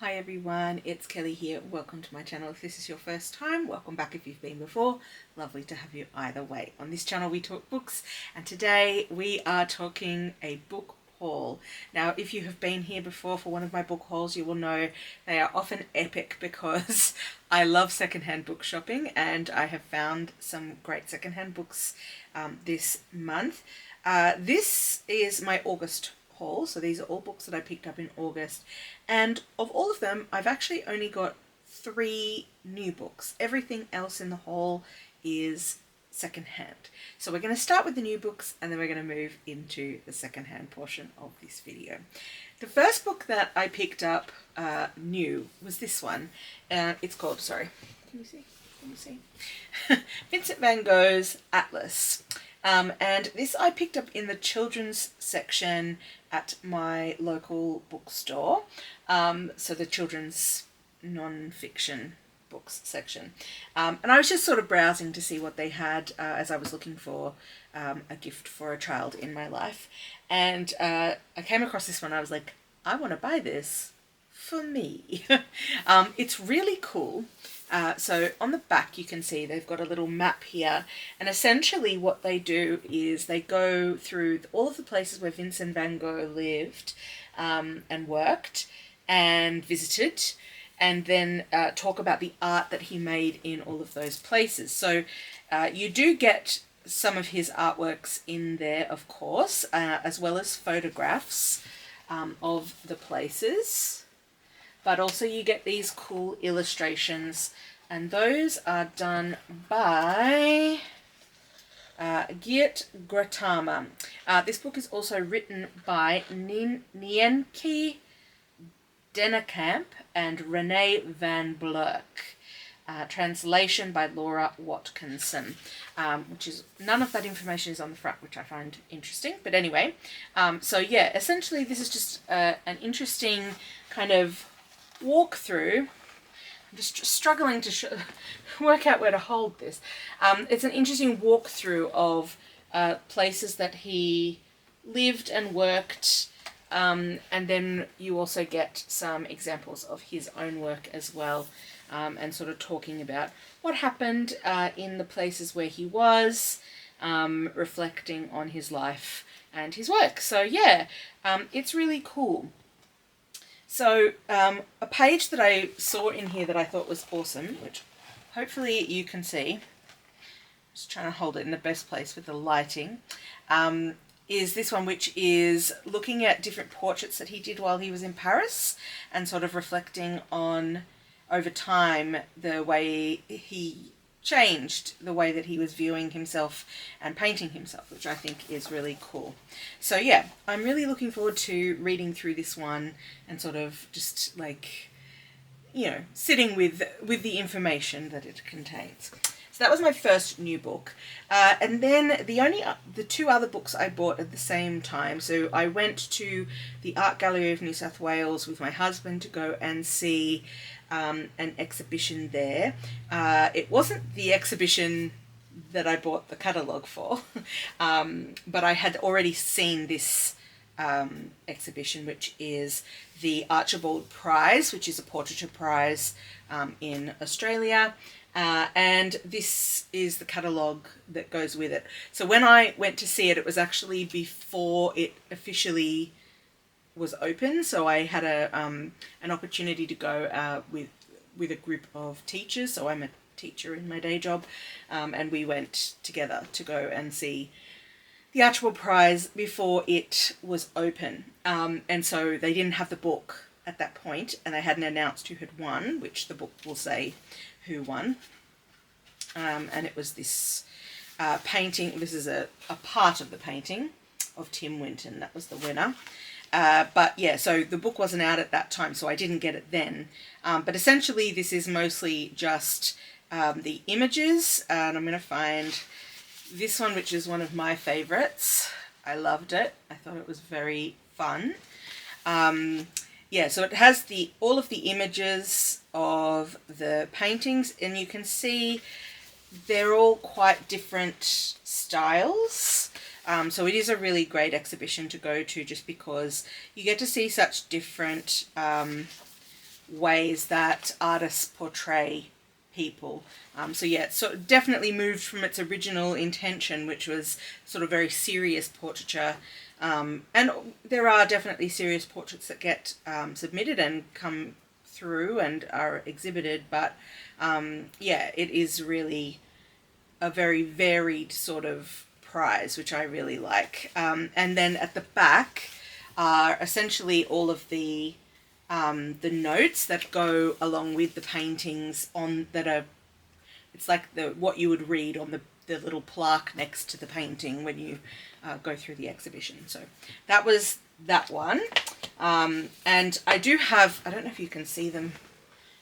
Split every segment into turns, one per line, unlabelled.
Hi everyone, it's Kelly here. Welcome to my channel. If this is your first time, welcome back if you've been before. Lovely to have you either way. On this channel we talk books, and today we are talking a book haul. Now if you have been here before for one of my book hauls, you will know they are often epic because I love secondhand book shopping and I have found some great secondhand books this month. This is my August haul, so these are all books that I picked up in August, and of all of them I've actually only got 3 new books. Everything else in the haul is secondhand. So we're going to start with the new books and then we're going to move into the secondhand portion of this video. The first book that I picked up new was this one. It's called, sorry, can you see? Can you see? Vincent van Gogh's Atlas. And this I picked up in the children's section at my local bookstore, so the children's non-fiction books section, and I was just sort of browsing to see what they had as I was looking for a gift for a child in my life, and I came across this one. I was like, I want to buy this for me. It's really cool. So on the back you can see they've got a little map here, and essentially what they do is they go through all of the places where Vincent van Gogh lived and worked and visited, and then talk about the art that he made in all of those places. So you do get some of his artworks in there, of course, as well as photographs of the places. But also you get these cool illustrations, and those are done by Geert Gratama. This book is also written by Nienke, Denekamp and Rene van Blerk. Translation by Laura Watkinson, which is, none of that information is on the front, which I find interesting. But anyway, so yeah, essentially this is just an interesting kind of walkthrough. I'm just struggling to work out where to hold this. It's an interesting walkthrough of places that he lived and worked, and then you also get some examples of his own work as well, and sort of talking about what happened in the places where he was, reflecting on his life and his work. So yeah, it's really cool. So a page that I saw in here that I thought was awesome, which hopefully you can see, just trying to hold it in the best place with the lighting, is this one, which is looking at different portraits that he did while he was in Paris and sort of reflecting on, over time, the way he changed the way that he was viewing himself and painting himself, which I think is really cool. So yeah, I'm really looking forward to reading through this one and sort of just like, you know, sitting with the information that it contains. So that was my first new book, and then the 2 other books I bought at the same time. So I went to the Art Gallery of New South Wales with my husband to go and see an exhibition there. It wasn't the exhibition that I bought the catalogue for, but I had already seen this exhibition, which is the Archibald Prize, which is a portraiture prize in Australia. And this is the catalogue that goes with it. So when I went to see it, it was actually before it officially was open. So I had an opportunity to go with a group of teachers. So I'm a teacher in my day job, and we went together to go and see the Archibald Prize before it was open. And so they didn't have the book at that point, and they hadn't announced who had won, which the book will say who won. And it was this painting. This is a part of the painting of Tim Winton. That was the winner. But yeah, so the book wasn't out at that time, so I didn't get it then. But essentially this is mostly just the images, and I'm going to find this one, which is one of my favorites. I loved it. I thought it was very fun. Yeah, so it has all of the images of the paintings, and you can see they're all quite different styles. So it is a really great exhibition to go to, just because you get to see such different ways that artists portray people. So yeah, it's sort of definitely moved from its original intention, which was sort of very serious portraiture. And there are definitely serious portraits that get submitted and come through and are exhibited, but yeah, it is really a very varied sort of prize, which I really like. And then at the back are essentially all of the notes that go along with the paintings that are, it's like what you would read on the little plaque next to the painting when you go through the exhibition. So that was that one. And I do have, I don't know if you can see them.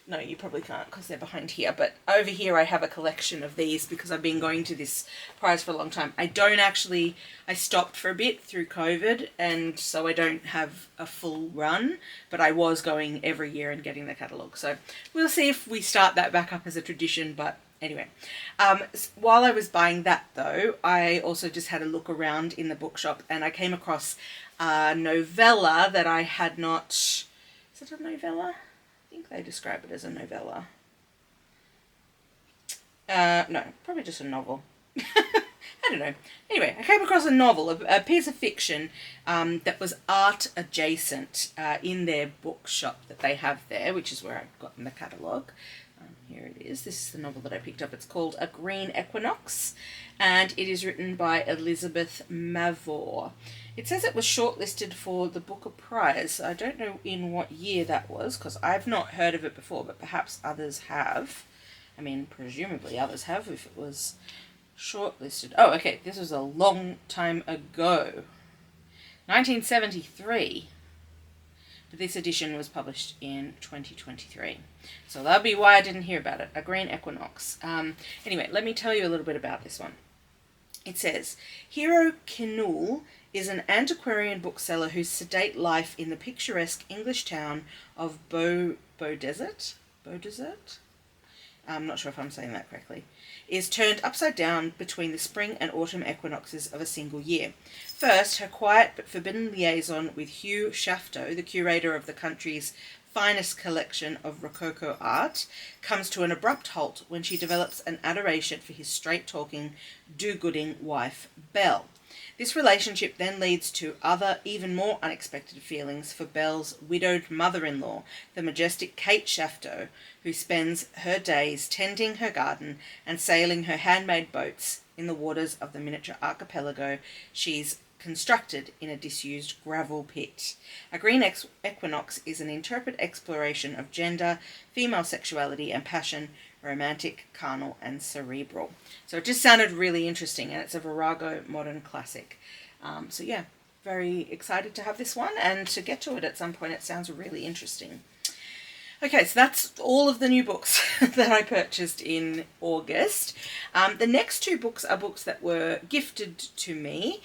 No, you probably can't because they're behind here. But over here I have a collection of these because I've been going to this prize for a long time. I stopped for a bit through COVID, and so I don't have a full run, but I was going every year and getting the catalogue. So we'll see if we start that back up as a tradition, but anyway. While I was buying that though, I also just had a look around in the bookshop, and I came across a novella that I had not... Is it a novella? I think they describe it as a novella. No, probably just a novel. I don't know. Anyway, I came across a novel, a piece of fiction that was art adjacent in their bookshop that they have there, which is where I've gotten the catalogue. Here it is. This is the novel that I picked up. It's called A Green Equinox, and it is written by Elizabeth Mavor. It says it was shortlisted for the Booker Prize. I don't know in what year that was, because I've not heard of it before, but perhaps others have. I mean, presumably others have if it was shortlisted. Oh, okay, this was a long time ago. 1973. But this edition was published in 2023. So that'll be why I didn't hear about it. A Green Equinox. Anyway, let me tell you a little bit about this one. It says, Hero Kinnoul is an antiquarian bookseller whose sedate life in the picturesque English town of Beaudesert? I'm not sure if I'm saying that correctly, is turned upside down between the spring and autumn equinoxes of a single year. First, her quiet but forbidden liaison with Hugh Shafto, the curator of the country's finest collection of Rococo art, comes to an abrupt halt when she develops an adoration for his straight-talking, do-gooding wife, Belle. This relationship then leads to other, even more unexpected feelings for Belle's widowed mother-in-law, the majestic Kate Shafto, who spends her days tending her garden and sailing her handmade boats in the waters of the miniature archipelago she's constructed in a disused gravel pit. A Green Equinox is an intrepid exploration of gender, female sexuality and passion, romantic, carnal and cerebral. So it just sounded really interesting, and it's a Virago modern classic. So yeah, very excited to have this one and to get to it at some point. It sounds really interesting. Okay, so that's all of the new books that I purchased in August. The next two books are books that were gifted to me.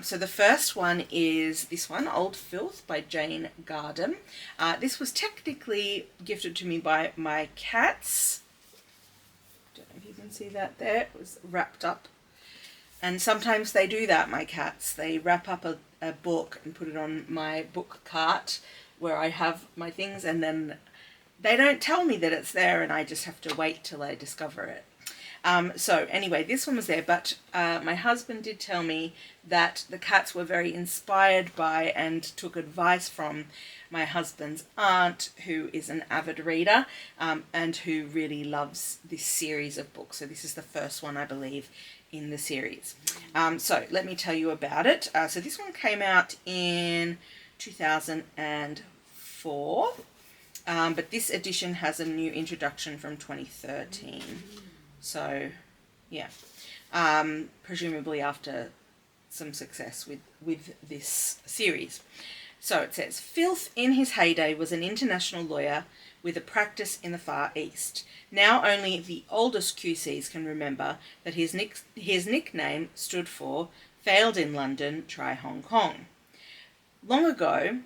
So the first one is this one, Old Filth by Jane Gardam. This was technically gifted to me by my cats. Don't know if you can see that there. It was wrapped up. And sometimes they do that, my cats. They wrap up a book and put it on my book cart where I have my things, and then they don't tell me that it's there, and I just have to wait till I discover it. So anyway, this one was there, but my husband did tell me that the cats were very inspired by and took advice from my husband's aunt, who is an avid reader and who really loves this series of books. So this is the first one, I believe, in the series. So let me tell you about it. So this one came out in 2004. But this edition has a new introduction from 2013. So, yeah. Presumably after some success with this series. So it says, Filth in his heyday was an international lawyer with a practice in the Far East. Now only the oldest QCs can remember that his nickname stood for Failed in London, Try Hong Kong. Long ago,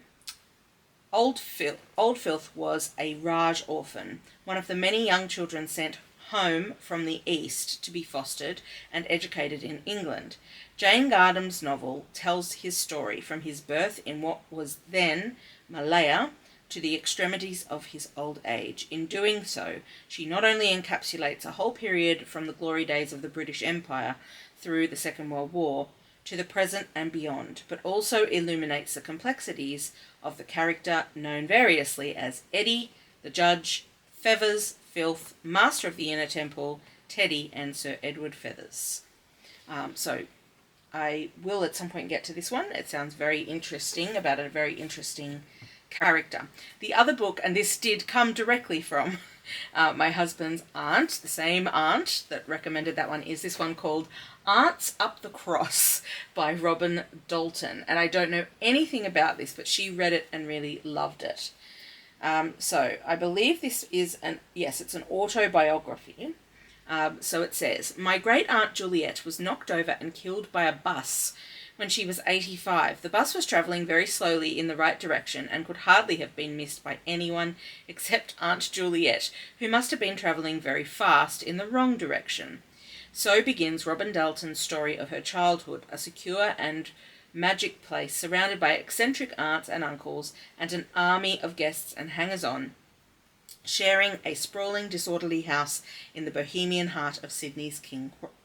Old Filth was a Raj orphan, one of the many young children sent home from the East to be fostered and educated in England. Jane Gardam's novel tells his story from his birth in what was then Malaya, to the extremities of his old age. In doing so, she not only encapsulates a whole period from the glory days of the British Empire through the Second World War to the present and beyond, but also illuminates the complexities of the character known variously as Eddie, the Judge, Feathers, Filth, Master of the Inner Temple, Teddy, and Sir Edward Feathers. So I will at some point get to this one. It sounds very interesting, about a very interesting character. The other book, and this did come directly from my husband's aunt, the same aunt that recommended that one, is this one called Aunts Up the Cross by Robin Dalton. And I don't know anything about this, but she read it and really loved it. So I believe this is it's an autobiography. So it says, my great aunt Juliet was knocked over and killed by a bus when she was 85. The bus was travelling very slowly in the right direction and could hardly have been missed by anyone except Aunt Juliet, who must have been travelling very fast in the wrong direction. So begins Robin Dalton's story of her childhood, a secure and magic place surrounded by eccentric aunts and uncles and an army of guests and hangers-on, sharing a sprawling, disorderly house in the bohemian heart of Sydney's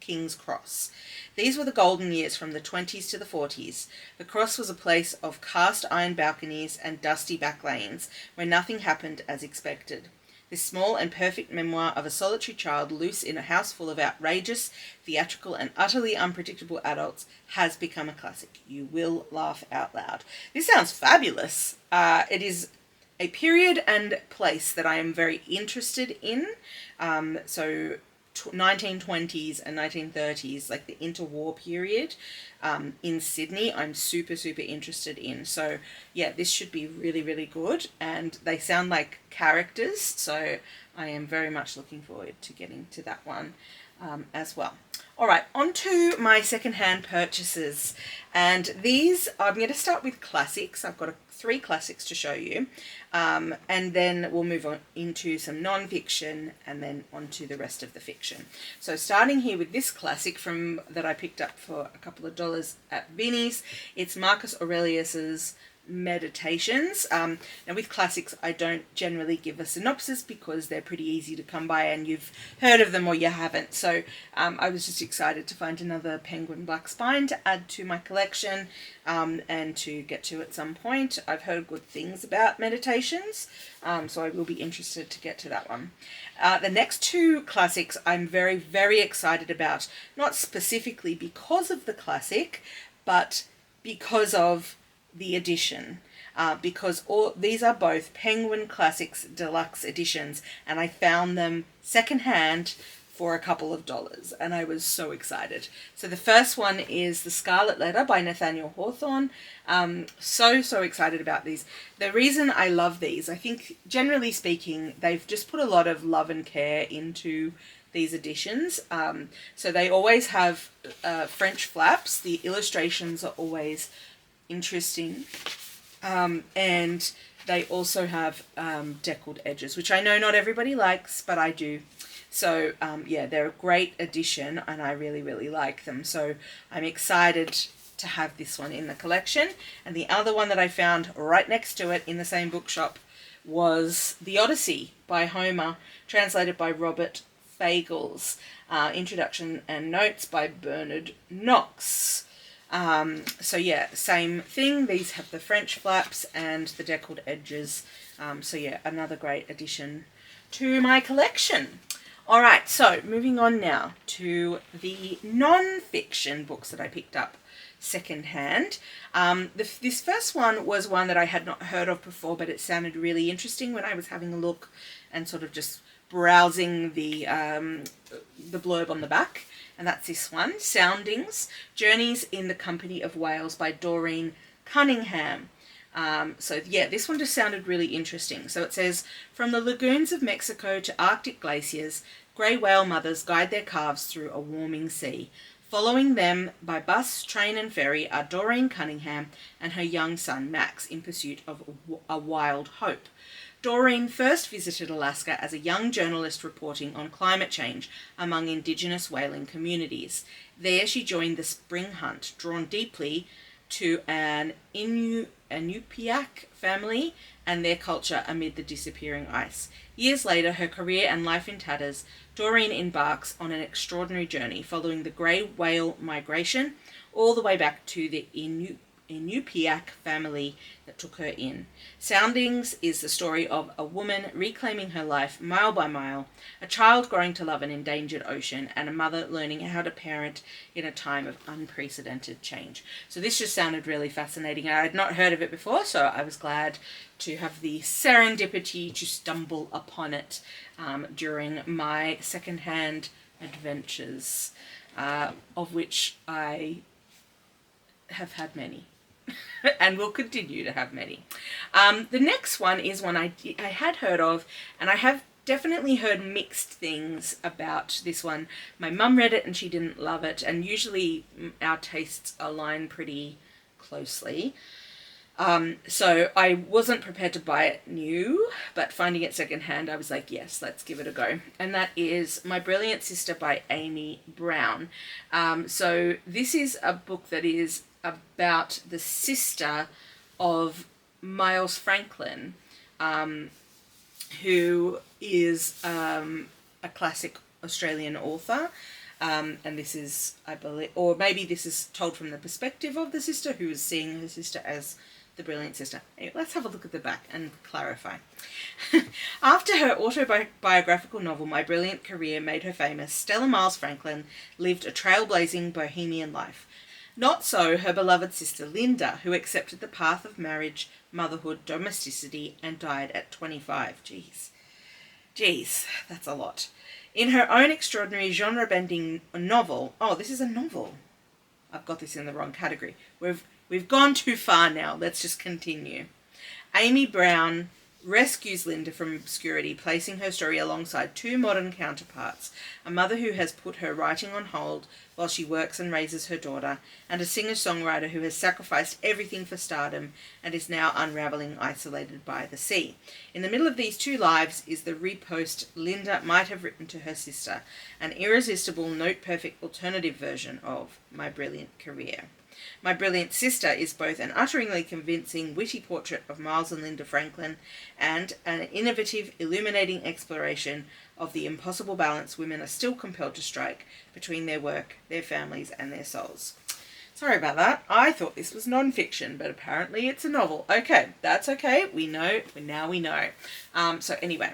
King's Cross. These were the golden years from the 20s to the 40s. The Cross was a place of cast-iron balconies and dusty back lanes, where nothing happened as expected. This small and perfect memoir of a solitary child loose in a house full of outrageous, theatrical, and utterly unpredictable adults has become a classic. You will laugh out loud. This sounds fabulous. It is a period and place that I am very interested in. So 1920s and 1930s, like the interwar period in Sydney, I'm super interested in. So yeah, this should be really, really good, and they sound like characters, so I am very much looking forward to getting to that one as well. All right, on to my secondhand purchases, and these, I'm going to start with classics. I've got 3 classics to show you, and then we'll move on into some non-fiction and then on to the rest of the fiction. So starting here with this classic that I picked up for a couple of dollars at Vinnie's, it's Marcus Aurelius's Meditations. Now with classics, I don't generally give a synopsis because they're pretty easy to come by and you've heard of them or you haven't. So I was just excited to find another Penguin Black Spine to add to my collection and to get to at some point. I've heard good things about Meditations, so I will be interested to get to that one. The next 2 classics I'm very excited about, not specifically because of the classic, but because of the edition, because these are both Penguin Classics Deluxe editions, and I found them secondhand for a couple of dollars, and I was so excited. So the first one is The Scarlet Letter by Nathaniel Hawthorne. So excited about these. The reason I love these, I think generally speaking, they've just put a lot of love and care into these editions. So they always have French flaps. The illustrations are always interesting, and they also have deckled edges, which I know not everybody likes, but I do. So yeah, they're a great addition and I really like them. So I'm excited to have this one in the collection. And the other one that I found right next to it in the same bookshop was The Odyssey by Homer, translated by Robert Fagles. Introduction and notes by Bernard Knox. So yeah, same thing. These have the French flaps and the deckled edges. So yeah, another great addition to my collection. Alright, so moving on now to the non-fiction books that I picked up secondhand. This first one was one that I had not heard of before, but it sounded really interesting when I was having a look and sort of just browsing the blurb on the back. And that's this one, Soundings, Journeys in the Company of Whales by Doreen Cunningham. So yeah, this one just sounded really interesting. So it says, from the lagoons of Mexico to Arctic glaciers, grey whale mothers guide their calves through a warming sea. Following them by bus, train and ferry are Doreen Cunningham and her young son Max in pursuit of a wild hope. Doreen first visited Alaska as a young journalist reporting on climate change among Indigenous whaling communities. There she joined the spring hunt, drawn deeply to an Inupiaq family and their culture amid the disappearing ice. Years later, her career and life in tatters, Doreen embarks on an extraordinary journey following the grey whale migration all the way back to the Inupiaq family that took her in. Soundings is the story of a woman reclaiming her life mile by mile, a child growing to love an endangered ocean, and a mother learning how to parent in a time of unprecedented change. So this just sounded really fascinating. I had not heard of it before, so I was glad to have the serendipity to stumble upon it during my second-hand adventures, of which I have had many. And will continue to have many. The next one is one I had heard of, and I have definitely heard mixed things about this one. My mum read it and she didn't love it, and usually our tastes align pretty closely. So I wasn't prepared to buy it new, but finding it secondhand, I was like, yes, let's give it a go. And that is My Brilliant Sister by Amy Brown. So this is a book that is about the sister of Miles Franklin, who is a classic Australian author. And this is, I believe, or maybe this is told from the perspective of the sister who is seeing her sister as the brilliant sister. Anyway, let's have a look at the back and clarify. After her autobiographical novel, My Brilliant Career, made her famous, Stella Miles Franklin lived a trailblazing bohemian life. Not so her beloved sister Linda, who accepted the path of marriage, motherhood, domesticity, and died at 25. Jeez, that's a lot. In her own extraordinary genre-bending novel... Oh, this is a novel. I've got this in the wrong category. We've gone too far now. Let's just continue. Amy Brown rescues Linda from obscurity, placing her story alongside two modern counterparts, a mother who has put her writing on hold while she works and raises her daughter, and a singer-songwriter who has sacrificed everything for stardom and is now unravelling isolated by the sea. In the middle of these two lives is the repost Linda might have written to her sister, an irresistible, note-perfect alternative version of My Brilliant Career. My Brilliant Sister is both an utterly convincing, witty portrait of Miles and Linda Franklin and an innovative, illuminating exploration of the impossible balance women are still compelled to strike between their work, their families, and their souls. Sorry about that. I thought this was non-fiction, but apparently it's a novel. Okay, that's okay. We know. Now we know. So anyway,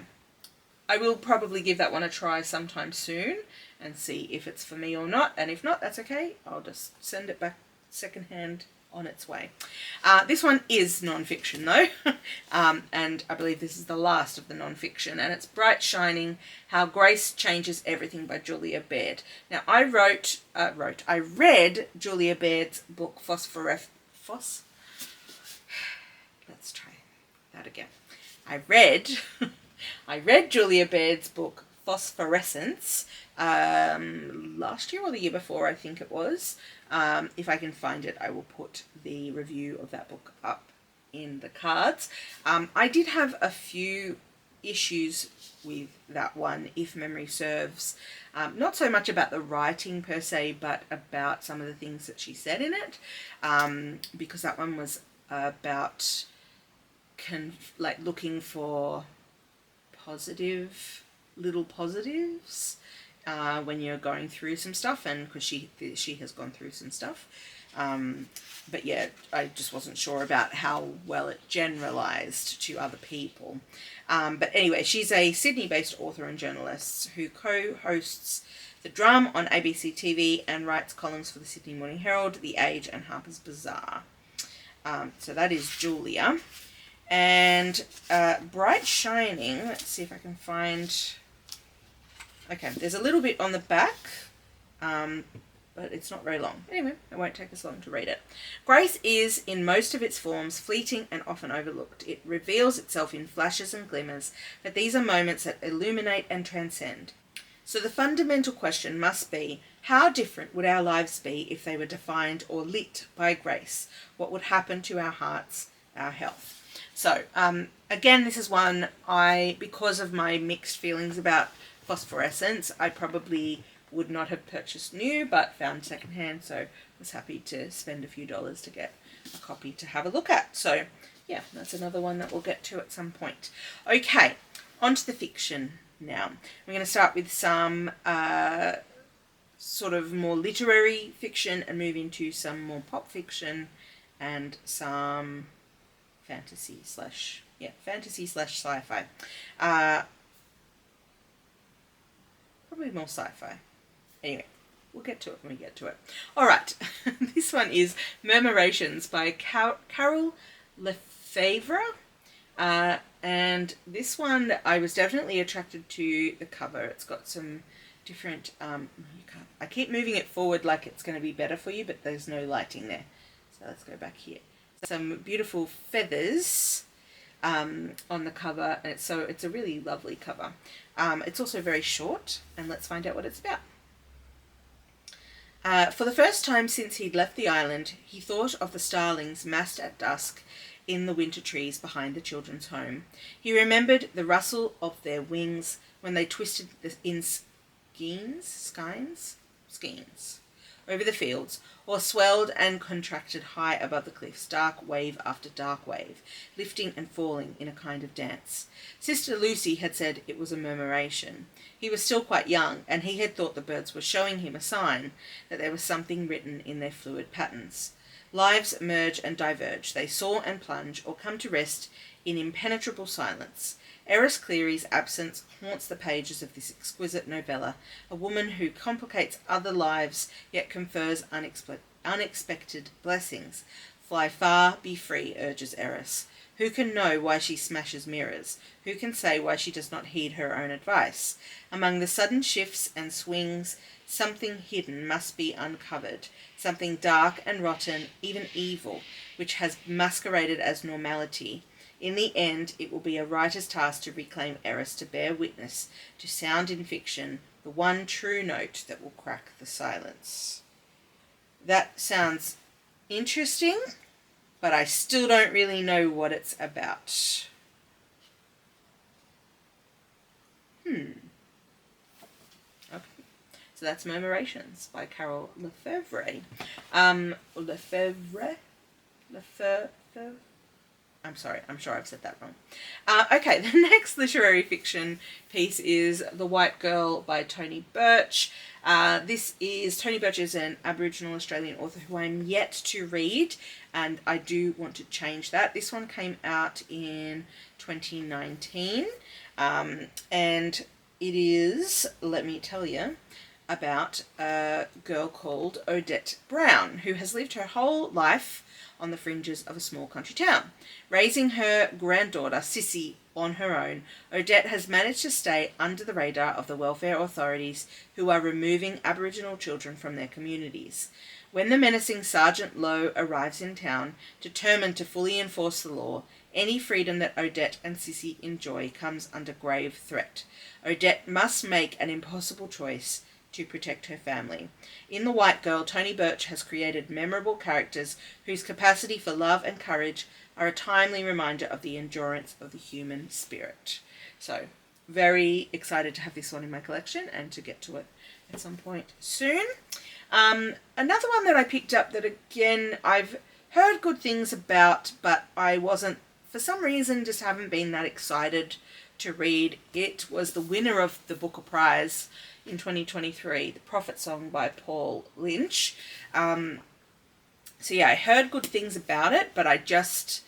I will probably give that one a try sometime soon and see if it's for me or not. And if not, that's okay. I'll just send it back secondhand on its way. This one is non-fiction though, and I believe this is the last of the non-fiction, and it's Bright Shining, How Grace Changes Everything by Julia Baird. Now I read Julia Baird's book Let's try that again. I read Julia Baird's book Phosphorescence last year or the year before, I think it was. If I can find it, I will put the review of that book up in the cards. I did have a few issues with that one, if memory serves. Not so much about the writing per se, but about some of the things that she said in it, because that one was about looking for little positives when you're going through some stuff, and because she has gone through some stuff, but yeah, I just wasn't sure about how well it generalized to other people. But anyway, she's a Sydney-based author and journalist who co-hosts The Drum on ABC TV and writes columns for the Sydney Morning Herald, The Age, and Harper's Bazaar. So that is Julia. And Bright Shining, let's see if I can find... Okay, there's a little bit on the back, but it's not very long. Anyway, it won't take us long to read it. Grace is, in most of its forms, fleeting and often overlooked. It reveals itself in flashes and glimmers, but these are moments that illuminate and transcend. So the fundamental question must be, how different would our lives be if they were defined or lit by grace? What would happen to our hearts, our health? So, again, this is one because of my mixed feelings about Phosphorescence, I probably would not have purchased new but found secondhand, so was happy to spend a few dollars to get a copy to have a look at. So yeah, that's another one that we'll get to at some point. Okay, on to the fiction now. We're going to start with some sort of more literary fiction and move into some more pop fiction and some fantasy slash sci-fi. Probably more sci-fi. Anyway, we'll get to it when we get to it. Alright, this one is Murmurations by Carol Lefevre. And this one, I was definitely attracted to the cover. It's got some different, I keep moving it forward like it's going to be better for you, but there's no lighting there. So let's go back here. Some beautiful feathers on the cover, and it's a really lovely cover. It's also very short, and let's find out what it's about. For the first time since he'd left the island, he thought of the starlings massed at dusk in the winter trees behind the children's home. He remembered the rustle of their wings when they twisted in skeins over the fields, or swelled and contracted high above the cliffs, dark wave after dark wave, lifting and falling in a kind of dance. Sister Lucy had said it was a murmuration. He was still quite young, and he had thought the birds were showing him a sign that there was something written in their fluid patterns. Lives merge and diverge. They soar and plunge, or come to rest in impenetrable silence. Eris Cleary's absence haunts the pages of this exquisite novella, a woman who complicates other lives yet confers unexpected blessings. Fly far, be free, urges Eris. Who can know why she smashes mirrors? Who can say why she does not heed her own advice? Among the sudden shifts and swings, something hidden must be uncovered, something dark and rotten, even evil, which has masqueraded as normality. In the end, it will be a writer's task to reclaim Eris, to bear witness, to sound in fiction the one true note that will crack the silence. That sounds interesting, but I still don't really know what it's about. Okay. So that's Murmurations by Carol Lefevre. Lefevre? I'm sorry, I'm sure I've said that wrong. Okay, the next literary fiction piece is The White Girl by Tony Birch. Tony Birch is an Aboriginal Australian author who I'm yet to read, and I do want to change that. This one came out in 2019, and it is, let me tell you, about a girl called Odette Brown, who has lived her whole life on the fringes of a small country town. Raising her granddaughter, Sissy, on her own, Odette has managed to stay under the radar of the welfare authorities, who are removing Aboriginal children from their communities. When the menacing Sergeant Lowe arrives in town, determined to fully enforce the law, any freedom that Odette and Sissy enjoy comes under grave threat. Odette must make an impossible choice to protect her family. In The White Girl, Tony Birch has created memorable characters whose capacity for love and courage are a timely reminder of the endurance of the human spirit. So, very excited to have this one in my collection and to get to it at some point soon. Another one that I picked up that, again, I've heard good things about, but I wasn't, for some reason, just haven't been that excited to read. It was the winner of the Booker Prize in 2023, The Prophet Song by Paul Lynch. So yeah, I heard good things about it, but I just,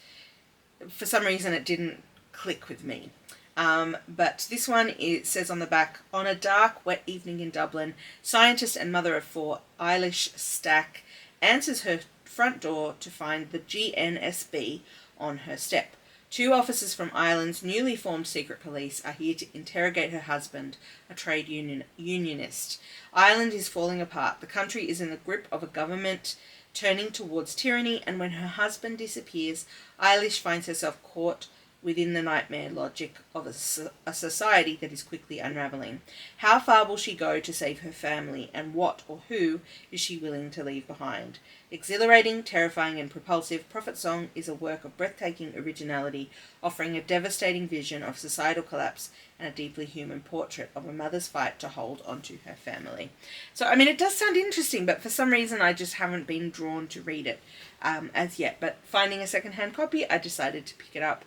for some reason, it didn't click with me. But this one, it says on the back, on a dark, wet evening in Dublin, scientist and mother of four, Eilish Stack, answers her front door to find the GNSB on her step. Two officers from Ireland's newly formed secret police are here to interrogate her husband, a trade unionist. Ireland is falling apart. The country is in the grip of a government turning towards tyranny, and when her husband disappears, Eilish finds herself caught within the nightmare logic of a society that is quickly unravelling. How far will she go to save her family, and what or who is she willing to leave behind? Exhilarating, terrifying, and propulsive, Prophet Song is a work of breathtaking originality, offering a devastating vision of societal collapse and a deeply human portrait of a mother's fight to hold onto her family. So, I mean, it does sound interesting, but for some reason I just haven't been drawn to read it as yet. But finding a secondhand copy, I decided to pick it up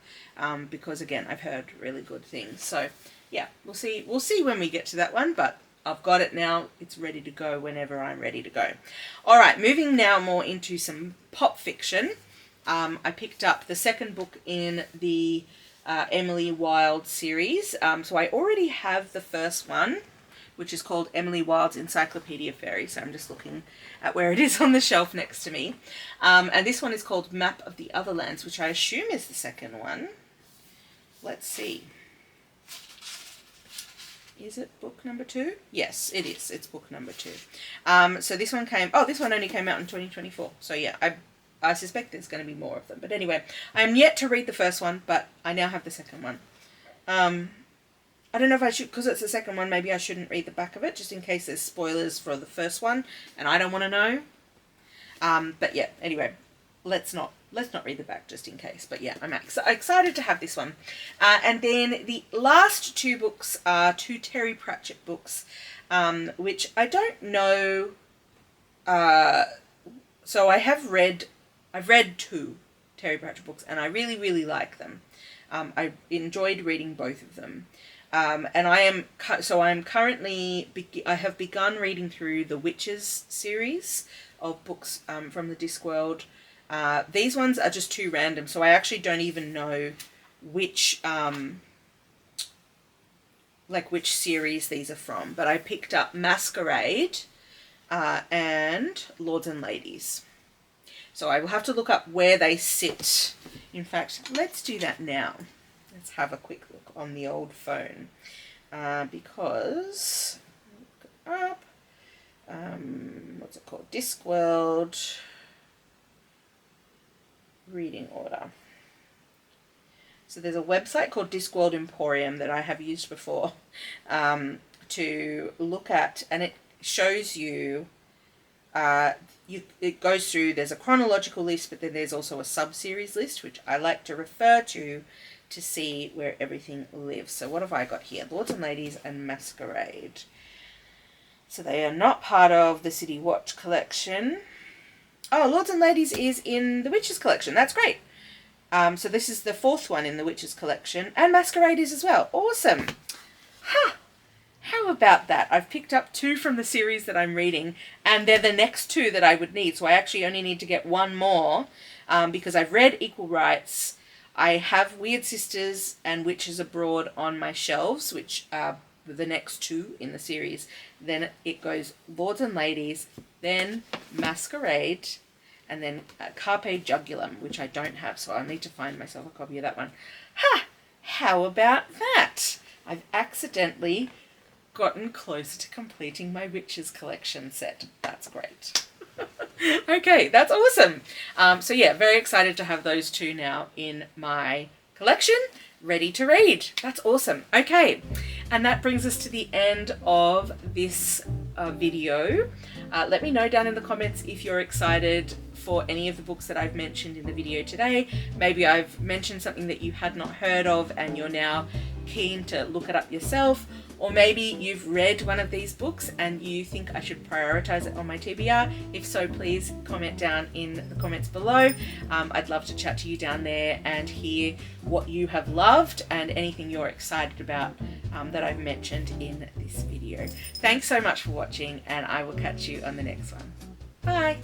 because, again, I've heard really good things. So, yeah, we'll see when we get to that one, but I've got it now. It's ready to go whenever I'm ready to go. All right, moving now more into some pop fiction. I picked up the second book in the Emily Wilde series. So I already have the first one, which is called Emily Wilde's Encyclopedia Fairy. So I'm just looking at where it is on the shelf next to me. And this one is called Map of the Otherlands, which I assume is the second one. Let's see. Is it book number 2? Yes, it is. It's book number 2. So this one only came out in 2024. So yeah, I suspect there's going to be more of them. But anyway, I am yet to read the first one, but I now have the second one. I don't know if I should, because it's the second one, maybe I shouldn't read the back of it, just in case there's spoilers for the first one, and I don't want to know. But yeah, anyway, let's not read the back just in case. But yeah, I'm excited to have this one. And then the last 2 books are 2 Terry Pratchett books, which I don't know. So I've read 2 Terry Pratchett books, and I really, really like them. I enjoyed reading both of them. And I have begun reading through the Witches series of books from the Discworld. These ones are just too random, so I actually don't even know which series these are from. But I picked up Masquerade and Lords and Ladies. So I will have to look up where they sit. In fact, let's do that now. Let's have a quick look on the old phone. Because, look it up. What's it called? Discworld reading order. So there's a website called Discworld Emporium that I have used before to look at, and it shows you, it goes through, there's a chronological list, but then there's also a sub-series list, which I like to refer to see where everything lives. So what have I got here? Lords and Ladies and Masquerade. So they are not part of the City Watch collection. Oh, Lords and Ladies is in the Witches collection. That's great. So this is the 4th one in the Witches collection. And Masquerade is as well. Awesome. Huh. How about that? I've picked up 2 from the series that I'm reading, and they're the next 2 that I would need. So I actually only need to get 1 more because I've read Equal Rights. I have Weird Sisters and Witches Abroad on my shelves, which are the next 2 in the series. Then it goes Lords and Ladies, then Masquerade, and then Carpe Jugulum, which I don't have, so I'll need to find myself a copy of that one. Ha! How about that? I've accidentally gotten closer to completing my Witches collection set. That's great. Okay, that's awesome. So yeah, very excited to have those 2 now in my collection, ready to read. That's awesome. Okay, and that brings us to the end of this video. Let me know down in the comments if you're excited for any of the books that I've mentioned in the video today. Maybe I've mentioned something that you had not heard of and you're now keen to look it up yourself, or maybe you've read one of these books and you think I should prioritize it on my TBR. If so, please comment down in the comments below. I'd love to chat to you down there and hear what you have loved and anything you're excited about that I've mentioned in this video. Thanks so much for watching, and I will catch you on the next one. Bye!